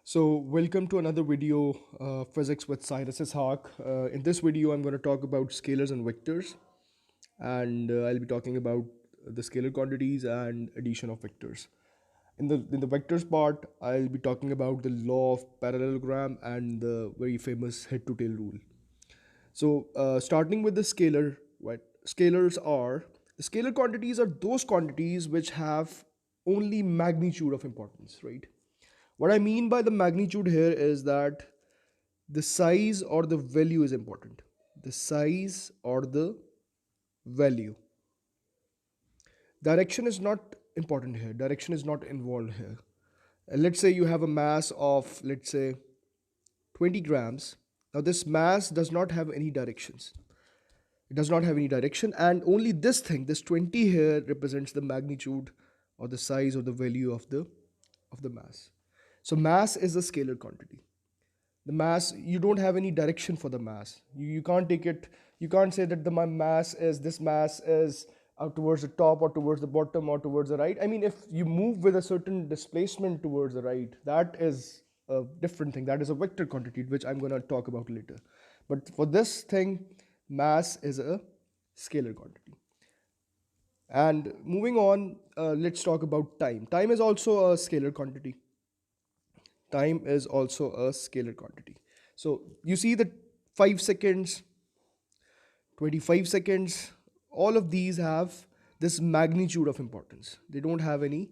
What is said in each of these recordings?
So welcome to another video, Physics with Cyrus Ishaq. In this video, I'm going to talk about scalars and vectors, and I'll be talking about the scalar quantities and addition of vectors. In the vectors part, I'll be talking about the law of parallelogram and the very famous head-to-tail rule. So starting with the scalar, what scalars are, the scalar quantities are those quantities which have only magnitude of importance, right? What I mean by the magnitude here is that the size or the value is important. The size or the value. Direction is not important here. Direction is not involved here. Let's say you have a mass of, let's say, 20 grams. Now, this mass does not have any directions. It does not have any direction, and only this thing, this 20 here, represents the magnitude or the size or the value of the mass. So, mass is a scalar quantity. The mass, you don't have any direction for the mass. You can't take it, you can't say that this mass is out towards the top or towards the bottom or towards the right. I mean, if you move with a certain displacement towards the right, that is a different thing. That is a vector quantity, which I'm going to talk about later. But for this thing, mass is a scalar quantity. And moving on, let's talk about time. Time is also a scalar quantity. Time is also a scalar quantity. So you see that 5 seconds, 25 seconds, all of these have this magnitude of importance. They don't have any,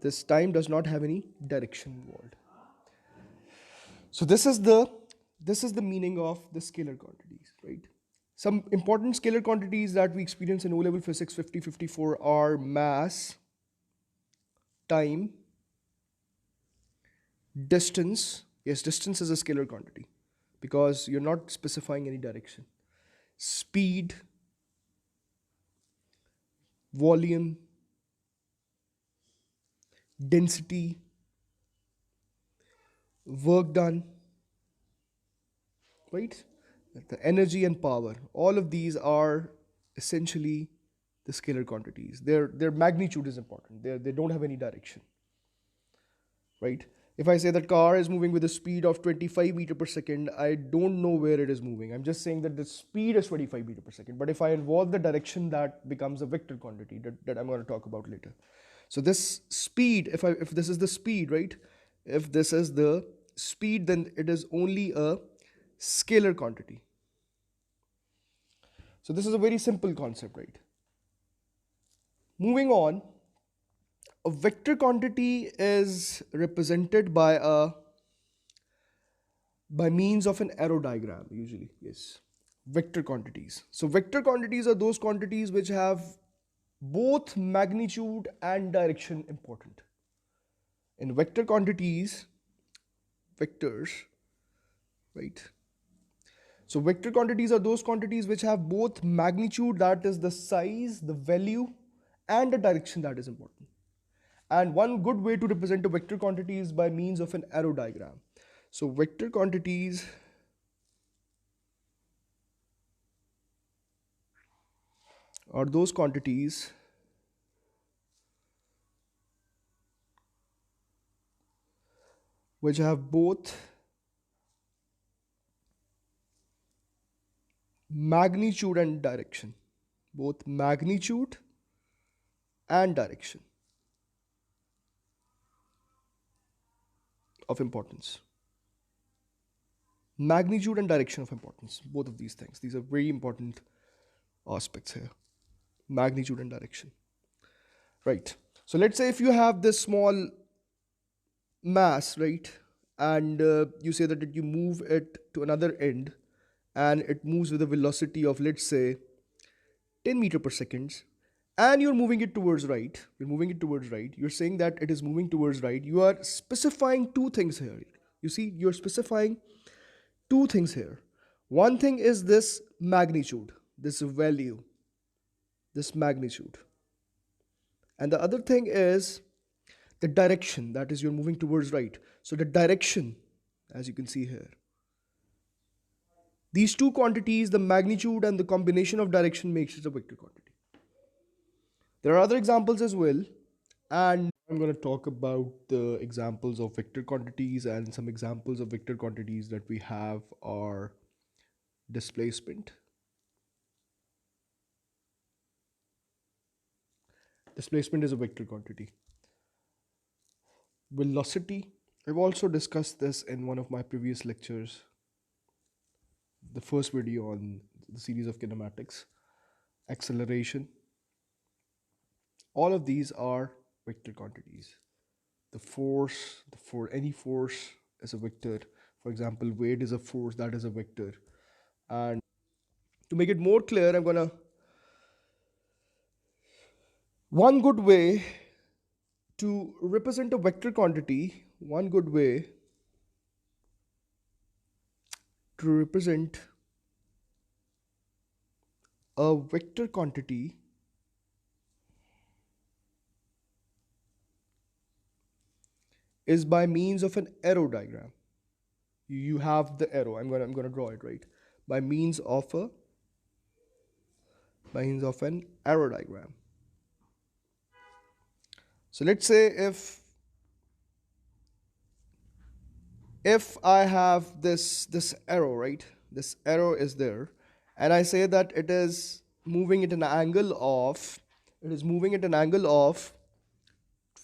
this time does not have any direction involved. So this is the meaning of the scalar quantities, right? Some important scalar quantities that we experience in O-level physics 50-54 are mass, time, distance. Yes, distance is a scalar quantity because you're not specifying any direction. Speed, volume, density, work done, right? The energy and power. All of these are essentially the scalar quantities. Their magnitude is important. They don't have any direction, right? If I say that car is moving with a speed of 25 meter per second, I don't know where it is moving. I'm just saying that the speed is 25 meter per second. But if I involve the direction, that becomes a vector quantity that I'm going to talk about later. So this speed, if this is the speed, right? If this is the speed, then it is only a scalar quantity. So this is a very simple concept, right? Moving on, a vector quantity is represented by means of an arrow diagram usually. Yes, vector quantities. So vector quantities are those quantities which have both magnitude and direction important. In vector quantities, vectors, right? So vector quantities are those quantities which have both magnitude, that is the size, the value, and the direction, that is important. And one good way to represent a vector quantity is by means of an arrow diagram. So vector quantities are those quantities which have both magnitude and direction. Both magnitude and direction of importance. Magnitude and direction of importance, both of these things. These are very important aspects here. Magnitude and direction. Right. So let's say if you have this small mass, right, and you say that you move it to another end and it moves with a velocity of, let's say, 10 meter per second, and you're moving it towards right. You're saying that it is moving towards right. You are specifying two things here. You see, you're specifying two things here. One thing is this magnitude, this value, this magnitude. And the other thing is the direction, that is, you're moving towards right. So the direction, as you can see here. These two quantities, the magnitude and the combination of direction, makes it a vector quantity. There are other examples as well, and I'm going to talk about the examples of vector quantities, and some examples of vector quantities that we have are displacement. Displacement is a vector quantity. Velocity, I've also discussed this in one of my previous lectures, the first video on the series of kinematics. Acceleration, all of these are vector quantities. The force, for any force is a vector. For example, weight is a force, that is a vector. And to make it more clear, I'm gonna one good way to represent a vector quantity, one good way to represent a vector quantity is by means of an arrow diagram. You have the arrow. I'm gonna draw it, right? By means of an arrow diagram. So let's say if I have this arrow, right? This arrow is there, and I say that it is moving at an angle of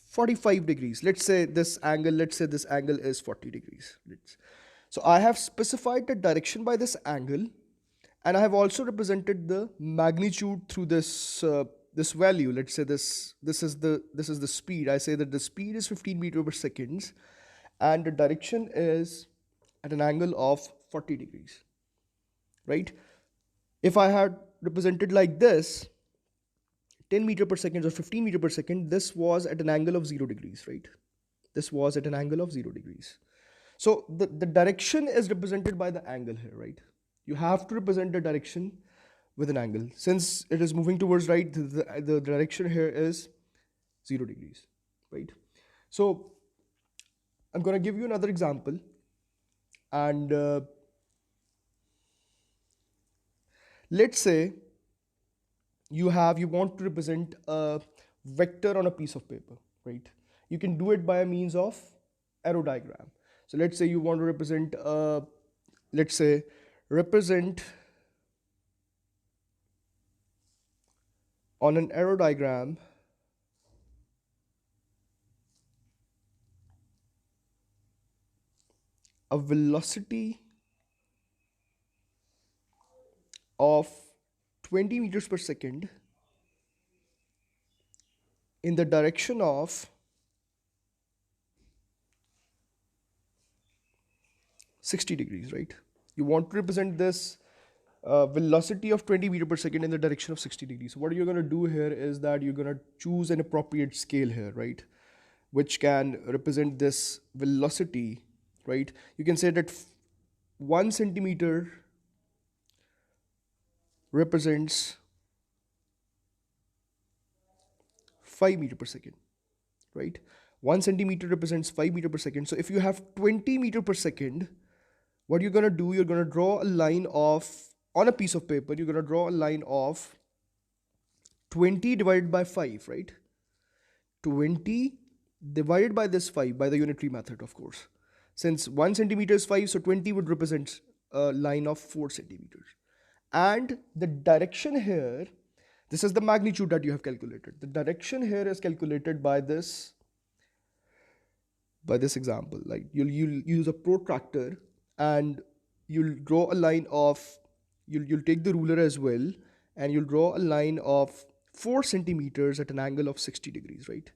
45 degrees. Let's say this angle is 40 degrees. So I have specified the direction by this angle, and I have also represented the magnitude through this value. Let's say this is the speed. I say that the speed is 15 meter per second, and the direction is at an angle of 40 degrees, right? If I had represented like this, 10 meter per second or 15 meter per second, this was at an angle of 0 degrees, right? This was at an angle of 0 degrees. So the direction is represented by the angle here, right? You have to represent the direction with an angle. Since it is moving towards right, the direction here is 0 degrees, right? So I'm going to give you another example, and let's say you want to represent a vector on a piece of paper, right? You can do it by a means of arrow diagram. So let's say you want to represent on an arrow diagram a velocity of 20 meters per second in the direction of 60 degrees, right? You want to represent this velocity of 20 meter per second in the direction of 60 degrees. So what you're going to do here is that you're going to choose an appropriate scale here, right? Which can represent this velocity, right? You can say that 1 centimeter represents 5 meter per second, right? 1 centimeter represents 5 meter per second. So if you have 20 meter per second, what you're going to do, you're going to draw a line of, on a piece of paper, you're going to draw a line of 20 divided by 5, right? 20 divided by this 5, by the unitary method, of course. Since 1 centimeter is 5, so 20 would represent a line of 4 centimeters. And the direction here, this is the magnitude that you have calculated. The direction here is calculated by this example. Like you'll use a protractor, and you'll draw a line of, you'll take the ruler as well, and you'll draw a line of 4 centimeters at an angle of 60 degrees, right?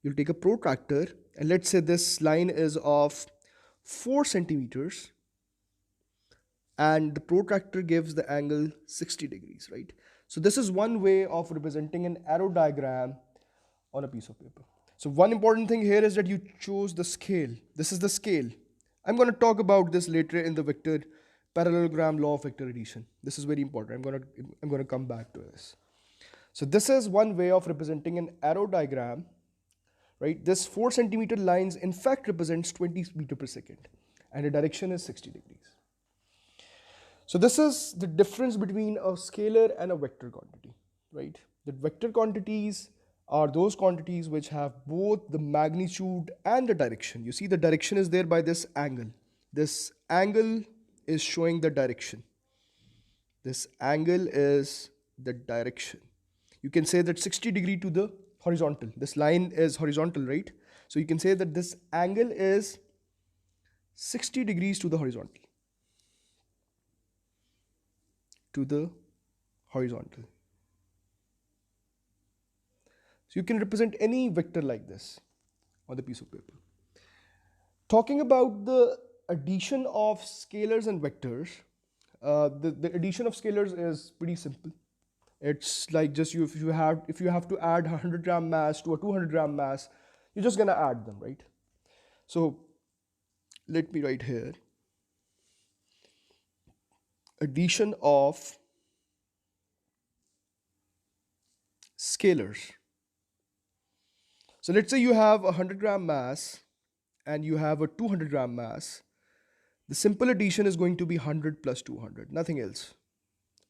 You'll take a protractor, and let's say this line is of 4 centimeters, and the protractor gives the angle 60 degrees, right? So this is one way of representing an arrow diagram on a piece of paper. So one important thing here is that you choose the scale. This is the scale. I'm going to talk about this later in the vector parallelogram law of vector addition. This is very important. I'm going to come back to this. So this is one way of representing an arrow diagram, right? This 4 centimeter lines in fact represents 20 meter per second, and the direction is 60 degrees. So this is the difference between a scalar and a vector quantity, right? The vector quantities are those quantities which have both the magnitude and the direction. You see the direction is there by this angle. This angle is showing the direction. This angle is the direction. You can say that 60 degree to the horizontal. This line is horizontal, right? So you can say that this angle is 60 degrees to the horizontal. To the horizontal. So you can represent any vector like this on the piece of paper. Talking about the addition of scalars and vectors, the addition of scalars is pretty simple. It's like just if you have to add 100-gram mass to a 200-gram mass, you're just gonna add them, right? So let me write here addition of scalars. So let's say you have a 100-gram mass and you have a 200-gram mass. The simple addition is going to be 100 plus 200, nothing else.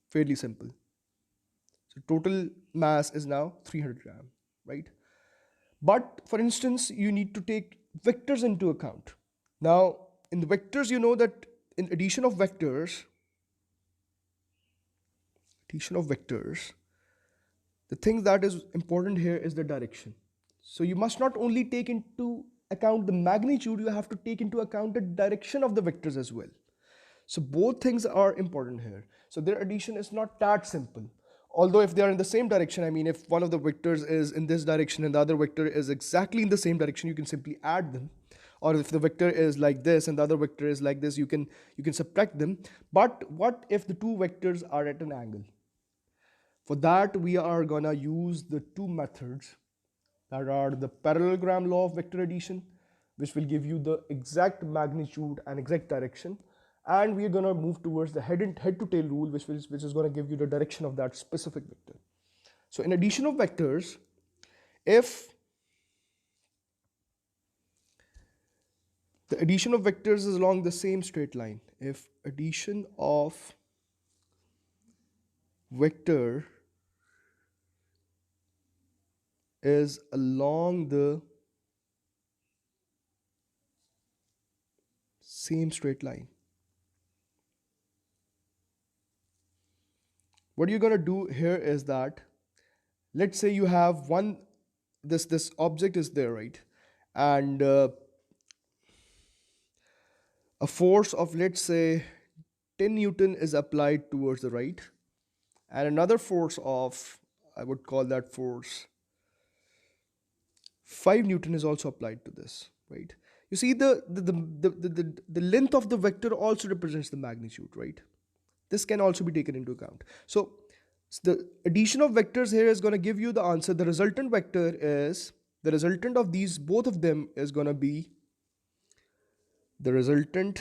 Fairly simple. So total mass is now 300 gram, right? But for instance, you need to take vectors into account. Now, in the vectors, you know that in addition of vectors, the thing that is important here is the direction. So you must not only take into account the magnitude, you have to take into account the direction of the vectors as well. So both things are important here. So their addition is not that simple. Although if they are in the same direction, I mean, if one of the vectors is in this direction and the other vector is exactly in the same direction, you can simply add them. Or if the vector is like this and the other vector is like this, you can subtract them. But what if the two vectors are at an angle? For that, we are gonna use the two methods that are the parallelogram law of vector addition, which will give you the exact magnitude and exact direction. And we are going to move towards the head to tail rule, which is going to give you the direction of that specific vector. So in addition of vectors, if the addition of vectors is along the same straight line, if addition of vector is along the same straight line, what you're going to do here is that, let's say you have this object is there, right? And a force of, let's say, 10 Newton is applied towards the right, and another force of, I would call that force 5 Newton is also applied to this, right? You see the length of the vector also represents the magnitude, right? This can also be taken into account. So the addition of vectors here is going to give you the answer. The resultant vector is, the resultant of these, both of them, is going to be the resultant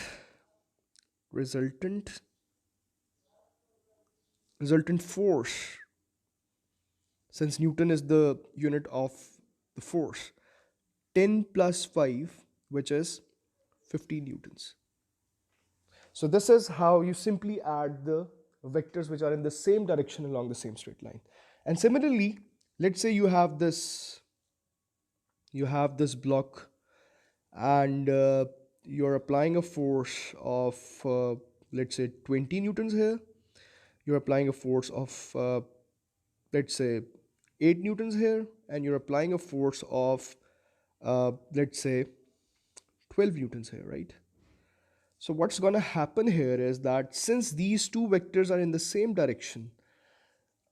force, since Newton is the unit of the force, 10 plus 5, which is 15 newtons. So this is how you simply add the vectors which are in the same direction along the same straight line. And similarly, let's say you have this block, and you're applying a force of let's say 20 newtons here. You're applying a force of let's say 8 newtons here, and you're applying a force of let's say 12 newtons here, right? So what's going to happen here is that since these two vectors are in the same direction,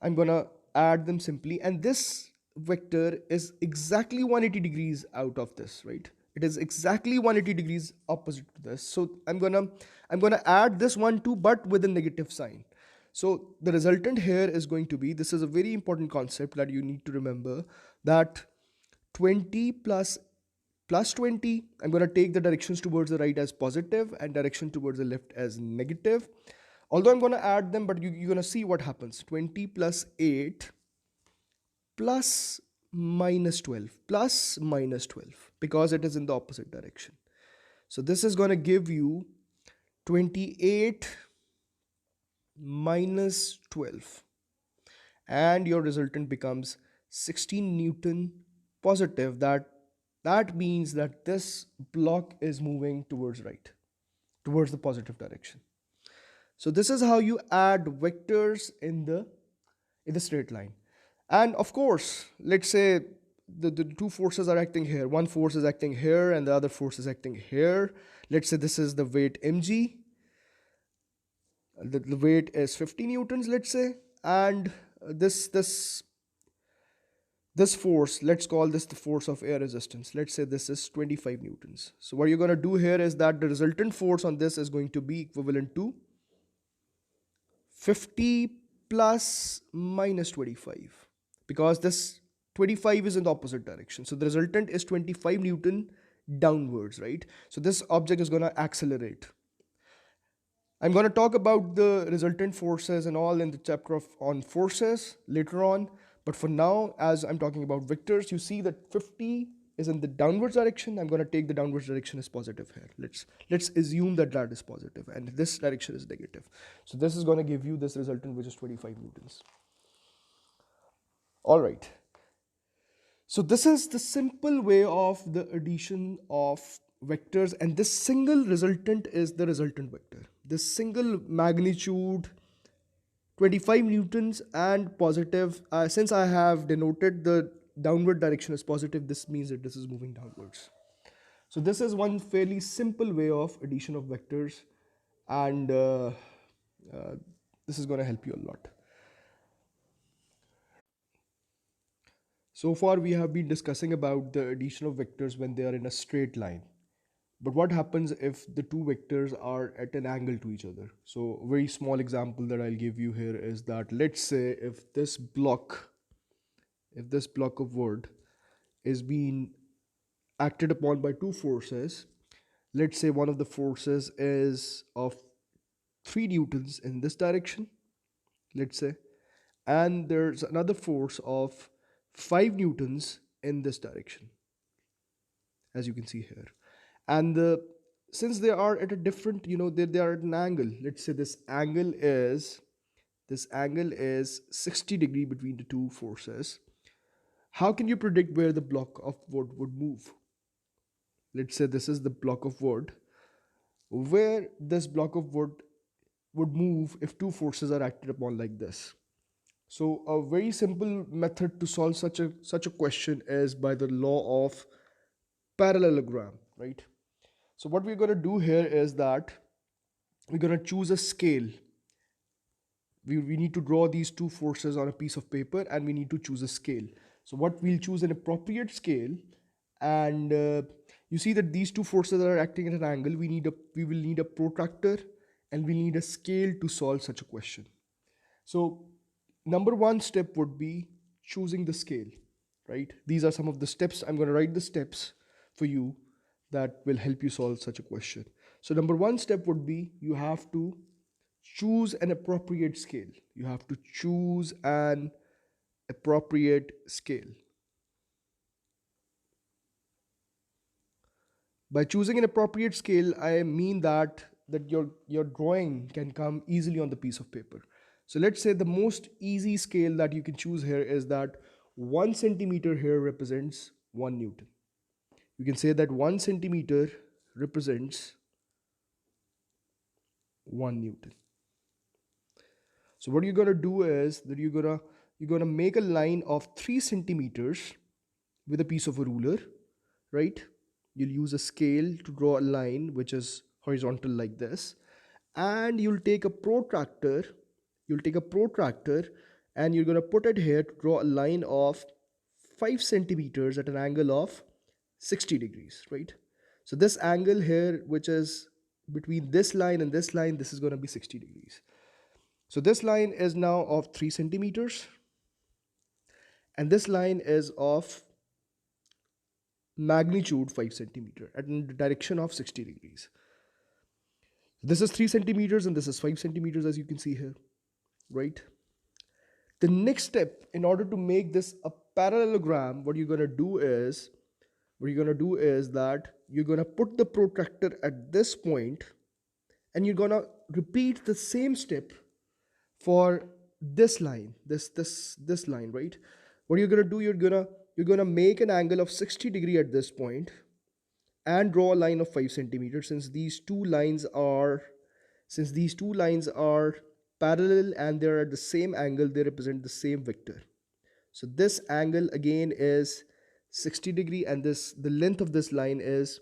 I'm going to add them simply, and this vector is exactly 180 degrees out of this, right? It is exactly 180 degrees opposite to this. So I'm gonna add this one too, but with a negative sign. So the resultant here is going to be, this is a very important concept that you need to remember, that 20 plus 20, I'm going to take the directions towards the right as positive and direction towards the left as negative. Although I'm going to add them, but you're going to see what happens. 20 plus 8 plus minus 12 plus minus 12, because it is in the opposite direction. So this is going to give you 28 minus 12, and your resultant becomes 16 Newton positive, that means that this block is moving towards right, towards the positive direction. So this is how you add vectors in the straight line. And of course, let's say the two forces are acting here. One force is acting here and the other force is acting here. Let's say this is the weight mg. The weight is 50 newtons, let's say. And this force, let's call this the force of air resistance. Let's say this is 25 newtons. So what you're going to do here is that the resultant force on this is going to be equivalent to 50 plus minus 25, because this 25 is in the opposite direction. So the resultant is 25 Newton downwards, right? So this object is going to accelerate. I'm going to talk about the resultant forces and all in the chapter on forces later on. But for now, as I'm talking about vectors, you see that 50 is in the downwards direction. I'm going to take the downwards direction as positive here. Let's assume that is positive and this direction is negative. So this is going to give you this resultant, which is 25 newtons. All right. So this is the simple way of the addition of vectors, and this single resultant is the resultant vector. This single magnitude 25 newtons and positive, since I have denoted the downward direction as positive, this means that this is moving downwards. So this is one fairly simple way of addition of vectors, and this is going to help you a lot. So far we have been discussing about the addition of vectors when they are in a straight line. But what happens if the two vectors are at an angle to each other? So a very small example that I'll give you here is that let's say if this block of wood is being acted upon by two forces, let's say one of the forces is of 3 newtons in this direction, let's say, and there's another force of 5 newtons in this direction, as you can see here. And since they are at a different, they are at an angle. Let's say this angle is 60 degree between the two forces. How can you predict where the block of wood would move? Let's say this is the block of wood. Where this block of wood would move if two forces are acted upon like this. So a very simple method to solve such a question is by the law of parallelogram, right? So what we're going to do here is that we're going to choose a scale. We need to draw these two forces on a piece of paper and we need to choose a scale. So what we'll choose an appropriate scale, and you see that these two forces are acting at an angle. We will need a protractor and we need a scale to solve such a question. So number one step would be choosing the scale, right? These are some of the steps. I'm going to write the steps for you that will help you solve such a question. So number one step would be you have to choose an appropriate scale. You have to choose an appropriate scale. By choosing an appropriate scale, I mean that your drawing can come easily on the piece of paper. So let's say the most easy scale that you can choose here is that 1 centimeter here represents 1 Newton. You can say that 1 centimeter represents 1 Newton. So what you're going to do is that you're going to make a line of 3 centimeters with a piece of a ruler, right? You'll use a scale to draw a line which is horizontal like this, and you'll take a protractor and you're going to put it here to draw a line of 5 centimeters at an angle of 60 degrees, right? So this angle here, which is between this line and this line, this is going to be 60 degrees. So this line is now of 3 centimeters and this line is of magnitude 5 centimeter at the direction of 60 degrees. This is 3 centimeters and this is 5 centimeters, as you can see here, right? The next step, in order to make this a parallelogram, what you're going to do is that you're going to put the protractor at this point and you're going to repeat the same step for this line, this line, right? What you're gonna do, you're gonna make an angle of 60 degree at this point and draw a line of 5 centimeters. Since these two lines are parallel and they're at the same angle, they represent the same vector. So this angle again is 60 degree, and this the length of this line is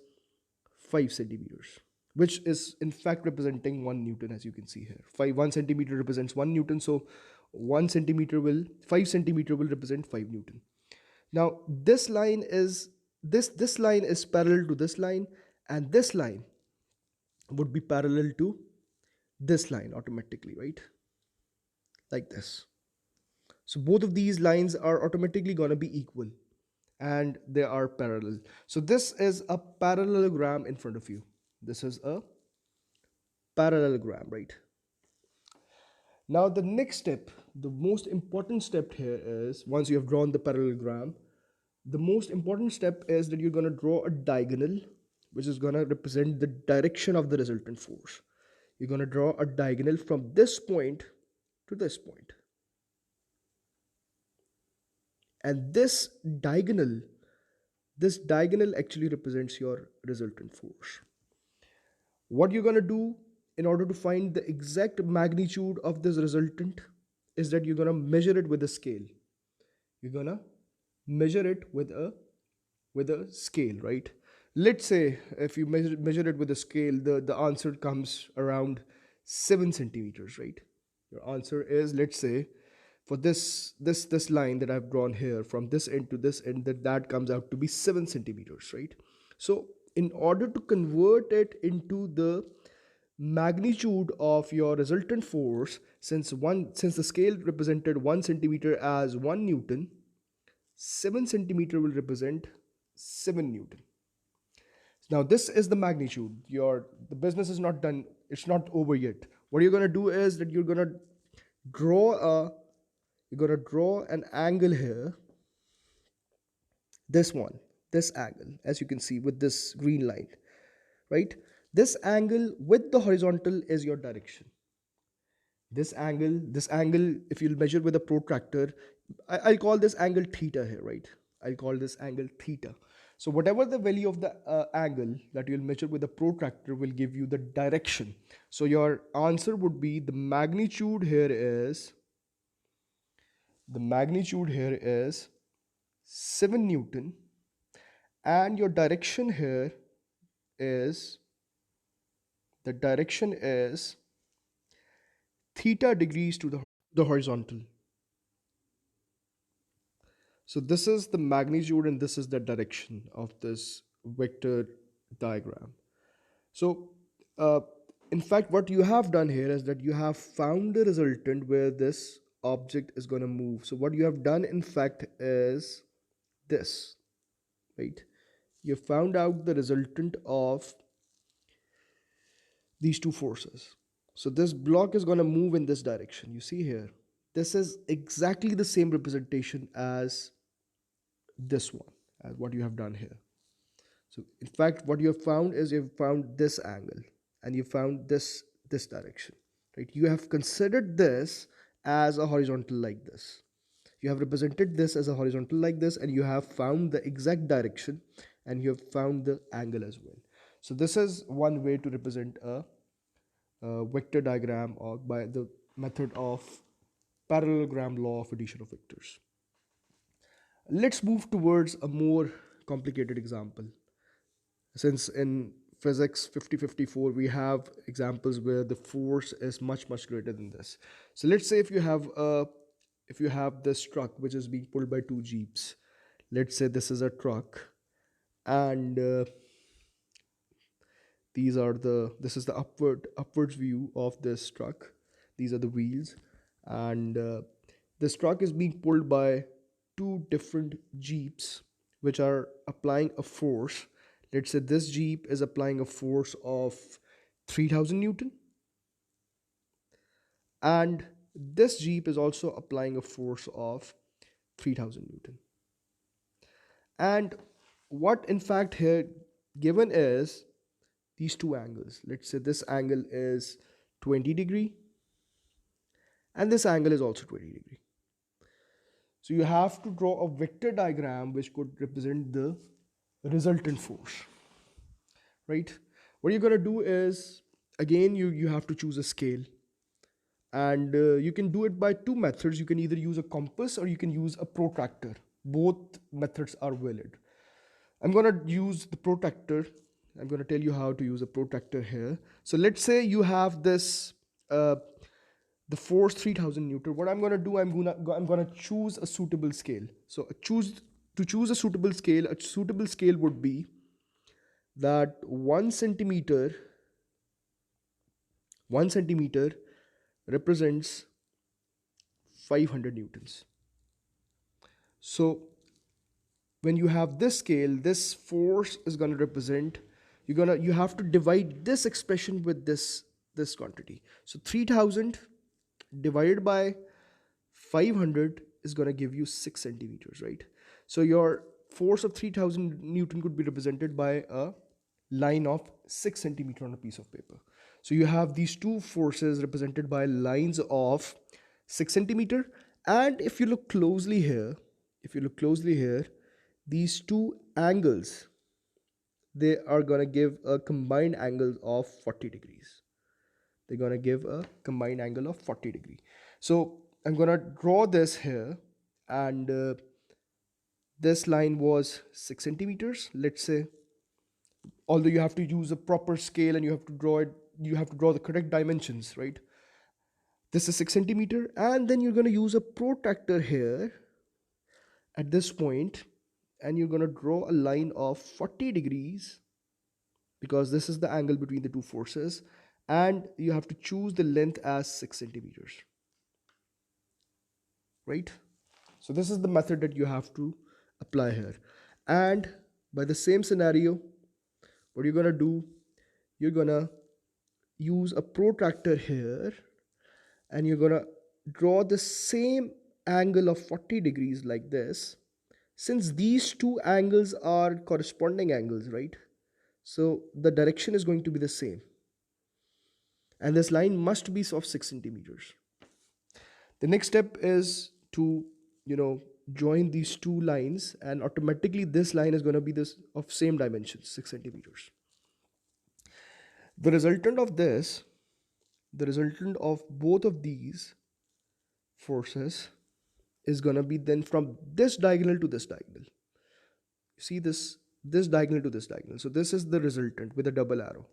5 centimeters, which is in fact representing 1 Newton, as you can see here. 1 centimeter represents 1 Newton, so 5 centimeter will represent 5 Newton. Now this line is parallel to this line, and this line would be parallel to this line automatically, right? Like this. So both of these lines are automatically going to be equal and they are parallel. So this is a parallelogram in front of you. This is a parallelogram, right? Now the next step, the most important step here is, once you have drawn the parallelogram, the most important step is that you're going to draw a diagonal which is going to represent the direction of the resultant force. You're going to draw a diagonal from this point to this point. And this diagonal actually represents your resultant force. What you're going to do in order to find the exact magnitude of this resultant is that you're going to measure it with a scale. You're going to measure it with a scale, right? Let's say if you measure it with a scale, the answer comes around 7 centimeters, right? Your answer is, let's say, for this line that I've drawn here, from this end to this end, that comes out to be 7 centimeters, right? So in order to convert it into the magnitude of your resultant force, since the scale represented 1 centimeter as 1 Newton, 7 centimeter will represent 7 Newton. Now this is the magnitude. The business is not done. It's not over yet. What you're going to do is that you're going to draw an angle here. This angle, as you can see with this green line, right? This angle with the horizontal is your direction. This angle, if you'll measure with a protractor, I'll call this angle theta here, right? I'll call this angle theta. So whatever the value of the angle that you'll measure with a protractor will give you the direction. So your answer would be, the magnitude here is 7 Newton, and your direction here is, theta degrees to the horizontal. So this is the magnitude and this is the direction of this vector diagram. So in fact, what you have done here is that you have found a resultant where this object is going to move. So what you have done in fact is this, right? You found out the resultant of these two forces. So this block is going to move in this direction. You see here, this is exactly the same representation as this one, as what you have done here. So in fact, what you have found is, you've found this angle and you found this direction, right? You have considered this as a horizontal like this. You have represented this as a horizontal like this, and you have found the exact direction and you have found the angle as well. So this is one way to represent a vector diagram, or by the method of parallelogram law of addition of vectors. Let's move towards a more complicated example. Since in physics 50-54 we have examples where the force is much greater than this. So let's say if you have this truck which is being pulled by two jeeps. Let's say this is a truck, and this is the upwards view of this truck. These are the wheels, and this truck is being pulled by two different jeeps which are applying a force. Let's say this jeep is applying a force of 3000 Newton, and this jeep is also applying a force of 3000 Newton. And what in fact here given is these two angles. Let's say this angle is 20 degree and this angle is also 20 degree. So you have to draw a vector diagram which could represent the resultant force, right? What you're going to do is, again, you have to choose a scale. And you can do it by two methods. You can either use a compass or you can use a protractor. Both methods are valid. I'm going to use the protractor. I'm going to tell you how to use a protractor here. So let's say you have this the force 3000 newton. What I'm going to do, I'm going to choose a suitable scale. So choose a suitable scale would be that 1 centimeter represents 500 newtons. So when you have this scale, this force is going to represent, you have to divide this expression with this quantity. So 3000 divided by 500 is going to give you 6 centimeters, right? So your force of 3000 newton could be represented by a line of 6 centimeter on a piece of paper. So you have these two forces represented by lines of 6 centimeter. And if you look closely here, these two angles, they are going to give a combined angle of 40 degrees. They're going to give a combined angle of 40 degrees. So I'm going to draw this here, and this line was 6 centimeters, let's say. Although you have to use a proper scale and you have to draw the correct dimensions, right? This is 6 centimeter, and then you're going to use a protractor here at this point, and you're going to draw a line of 40 degrees because this is the angle between the two forces, and you have to choose the length as 6 centimeters, right? So this is the method that you have to apply here. And by the same scenario, what you're going to do, you're going to use a protractor here, and you're going to draw the same angle of 40 degrees like this. Since these two angles are corresponding angles, right? So the direction is going to be the same. And this line must be of 6 centimeters. The next step is to, join these two lines, and automatically this line is going to be this of same dimensions, 6 centimeters. The resultant of this, the resultant of both of these forces is going to be then from this diagonal to this diagonal. You see this diagonal to this diagonal. So this is the resultant with a double arrow.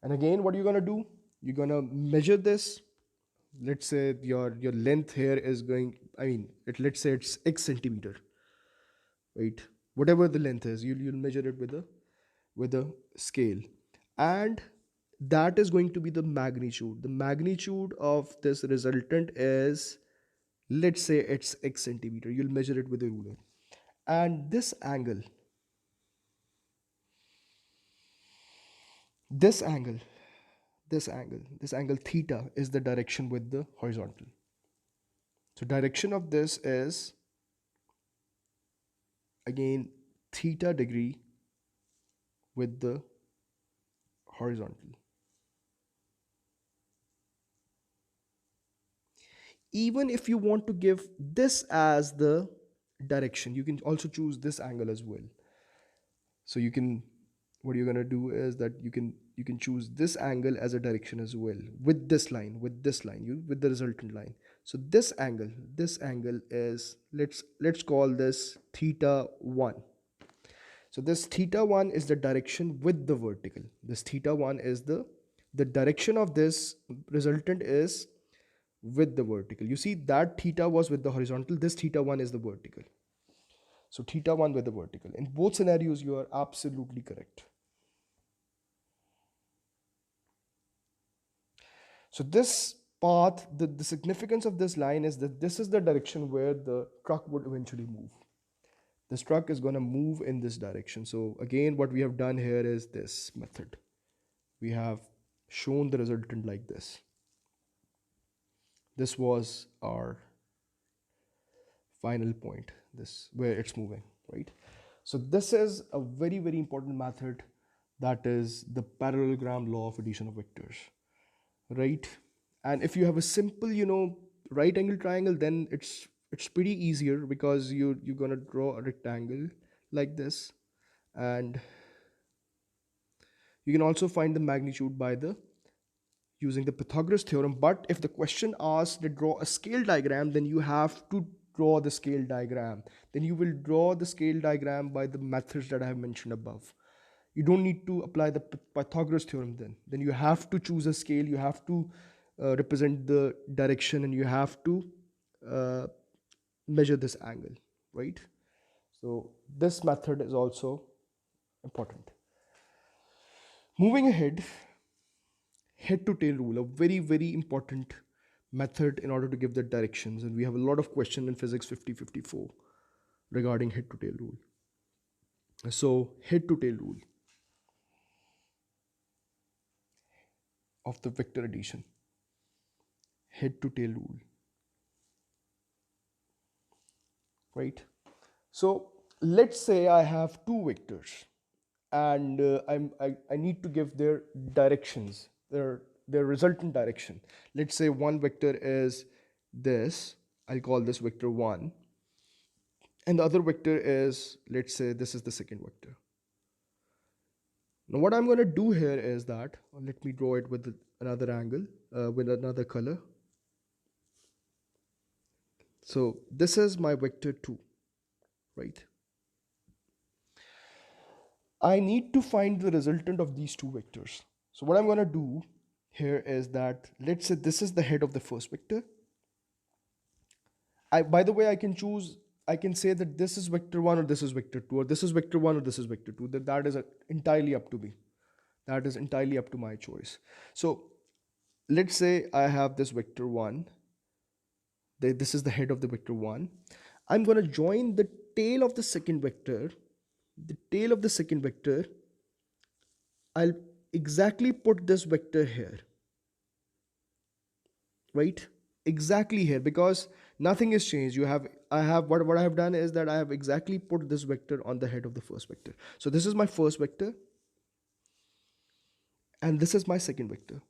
And again, what you're going to do, you're going to measure this. Let's say your length here is going, let's say it's x centimeter, right? Whatever the length is, you'll measure it with a scale, and that is going to be the magnitude. The magnitude of this resultant is, let's say it's x centimeter. You'll measure it with a ruler, and this angle theta is the direction with the horizontal. So direction of this is again theta degree with the horizontal. Even if you want to give this as the direction, you can also choose this angle as well. So what you're going to do is that you can choose this angle as a direction as well with this line, with the resultant line. So this angle is, let's call this theta 1. So this theta 1 is the direction with the vertical. This theta 1 is the direction of this resultant is with the vertical. You see that theta was with the horizontal, this theta 1 is the vertical. So theta 1 with the vertical. In both scenarios, you are absolutely correct. So this path, the significance of this line is that this is the direction where the truck would eventually move. This truck is going to move in this direction. So again, what we have done here is this method. We have shown the resultant like this. This was our final point, this where it's moving, right? So this is a very, very important method, that is the parallelogram law of addition of vectors, right? And if you have a simple, right angle triangle, then it's It's pretty easier because you're gonna draw a rectangle like this, and you can also find the magnitude by the using the Pythagoras theorem. But if the question asks to draw a scale diagram, then you have to draw the scale diagram. Then you will draw the scale diagram by the methods that I have mentioned above. You don't need to apply the Pythagoras theorem then you have to choose a scale, you have to represent the direction, and you have to uh, measure this angle, right? So this method is also important. Moving ahead, head to tail rule, a very, very important method in order to give the directions. And we have a lot of questions in physics 5054 regarding head to tail rule. So head to tail rule of the vector addition, head to tail rule, right? So let's say I have two vectors, and I need to give their directions, their resultant direction. Let's say one vector is this, I'll call this vector 1, and the other vector is, let's say this is the second vector. Now what I'm going to do here is that, let me draw it with another angle, with another color. So this is my vector 2, right? I need to find the resultant of these two vectors. So what I'm going to do here is that, let's say this is the head of the first vector. By the way, I can choose, I can say that this is vector 1 or this is vector 2, or this is vector 1 or this is vector 2. That is entirely up to me. That is entirely up to my choice. So let's say I have this vector 1. This is the head of the vector 1. I'm going to join the tail of the second vector. The tail of the second vector, I'll exactly put this vector here, right? Exactly here, because nothing is changed. What I have done is that I have exactly put this vector on the head of the first vector. So this is my first vector, and this is my second vector.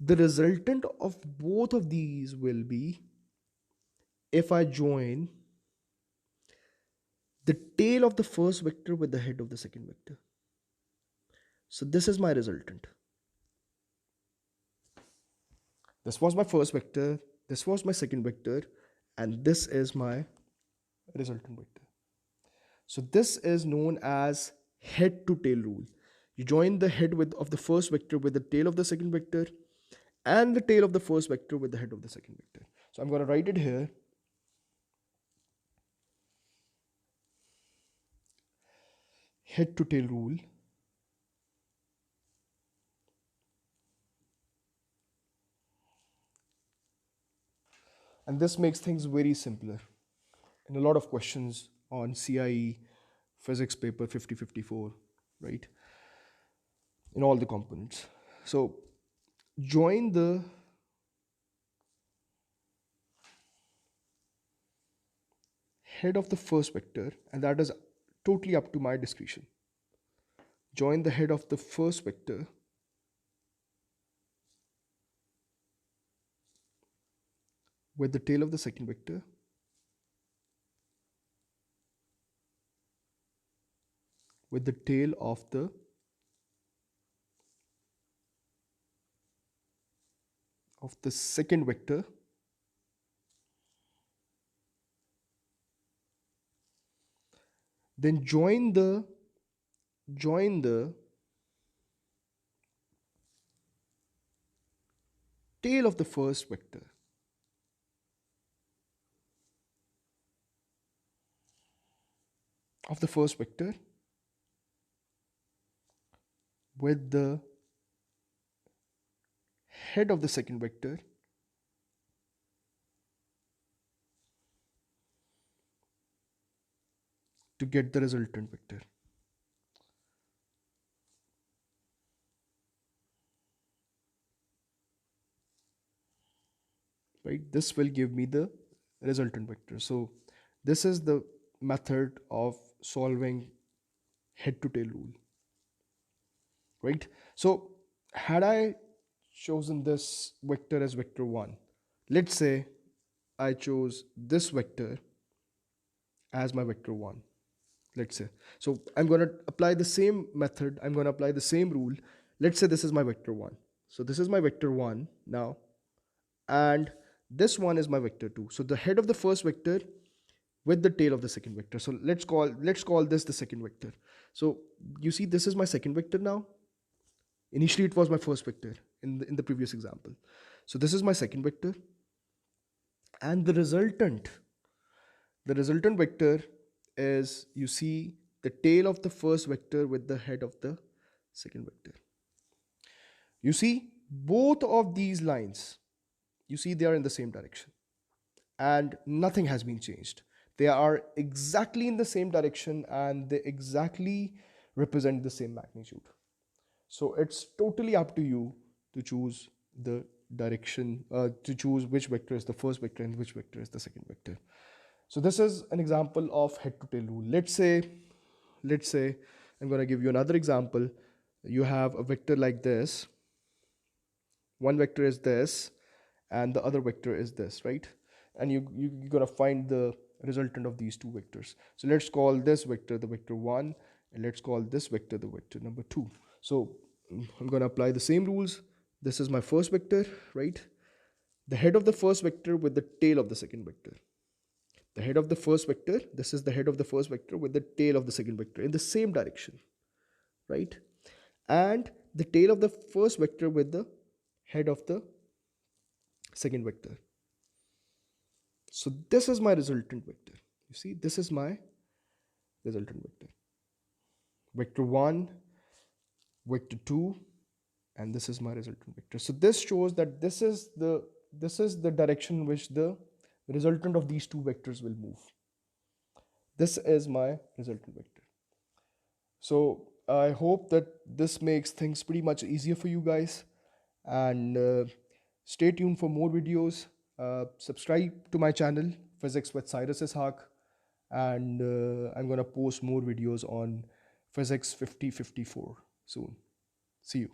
The resultant of both of these will be if I join the tail of the first vector with the head of the second vector. So this is my resultant. This was my first vector, this was my second vector, and this is my resultant vector. So this is known as head to tail rule. You join the head of the first vector with the tail of the second vector, and the tail of the first vector with the head of the second vector. So I'm going to write it here. Head to tail rule. And this makes things very simpler in a lot of questions on CIE physics paper 5054, right? In all the components. So join the head of the first vector, and that is totally up to my discretion. Join the head of the first vector with the tail of the second vector with the tail of the second vector then join the tail of the first vector with the head of the second vector to get the resultant vector. Right? This will give me the resultant vector. So this is the method of solving head to tail rule. Right? So had I chosen this vector as vector 1, let's say I chose this vector as my vector 1, let's say. So I'm going to apply the same method. I'm going to apply the same rule. Let's say this is my vector 1. So this is my vector 1 now. And this one is my vector 2. So the head of the first vector with the tail of the second vector. So let's call this the second vector. So you see this is my second vector now. Initially it was my first vector in the previous example. So this is my second vector, and the resultant vector is, you see, the tail of the first vector with the head of the second vector. You see both of these lines, you see they are in the same direction and nothing has been changed. They are exactly in the same direction and they exactly represent the same magnitude. So it's totally up to you to choose the direction, to choose which vector is the first vector and which vector is the second vector. So this is an example of head to tail rule. Let's say I'm going to give you another example. You have a vector like this. One vector is this and the other vector is this, right? And you're going to find the resultant of these two vectors. So let's call this vector the vector 1 and let's call this vector the vector number 2. So I'm going to apply the same rules. This is my first vector, right? The head of the first vector with the tail of the second vector. The head of the first vector, this is the head of the first vector with the tail of the second vector in the same direction, right? And the tail of the first vector with the head of the second vector. So this is my resultant vector. You see, this is my resultant vector. Vector 1, vector 2, and this is my resultant vector. So this shows that this is the direction in which the resultant of these two vectors will move. This is my resultant vector. So I hope that this makes things pretty much easier for you guys, and stay tuned for more videos. Subscribe to my channel, Physics with Cyrus Ishaq, and I'm going to post more videos on Physics 5054 soon. See you.